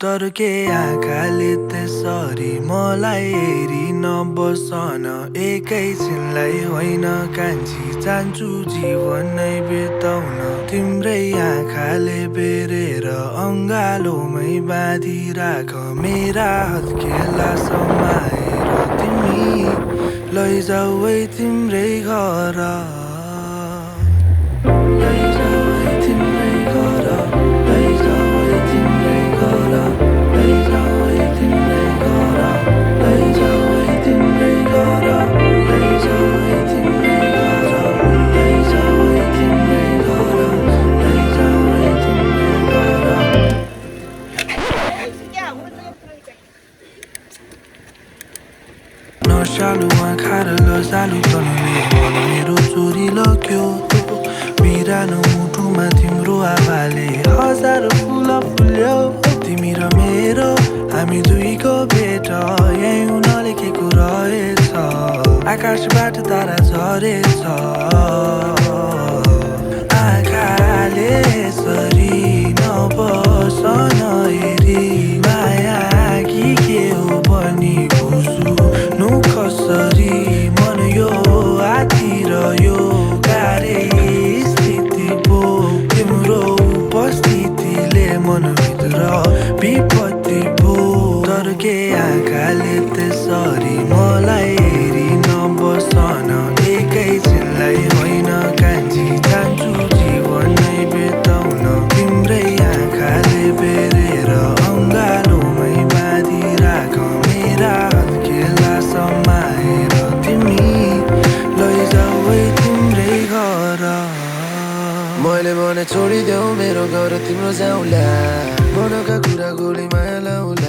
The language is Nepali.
तर के आँखाले त्यसरी मलाई हेरी नबसन एकैछिनलाई होइन कान्छी चाहन्छु जीवन नै बिताउन तिम्रै आँखाले बेरेर अङ्गालोमै बाँधिराख मेरा हत्केला समाएर तिमी लैजाऊ है तिम्रै घर लैजाऊ है तिम्रै घर लैजाऊ है तिम्रै घर लैजाऊ है तिम्रै घर लैजाऊ है तिम्रै घर लैजाऊ है तिम्रै घर लैजाऊ है तिम्रै घर लैजाऊ है तिम्रै घर नसालु आँखार लसालु तनुले मन मेरो चोरी लग्यो बिरानो मुटुमा तिम्रो आवाले हजार फुल फुल्यो तिमी र मेरो हामी दुईको भेट यही नलेखेको रहेछ आकाशबाट तारा झरेछ आँखाले यसरी नबसन हेरी माया कि के हो भनी बुझ्नु कसरी मन यो आती र यो गाह्रै स्थिति पो तिम्रो उपस्थितिले मनभित्र विपत्ति पो तर के आँखाले त्यसरी मलाई हेरी नबसन एकैछिनलाई होइन कान्छी चाहन्छु जीवन नै बिताउन तिम्रै आँखाले बेरेर अङ्गालोमै बाँधिराख मेरा हत्केला समाएर तिमी लैजाऊ है तिम्रै घर मैले भने छोडिदेऊ मेरो घर तिम्रो जाउँला मनका कुरा गोली माया लाउला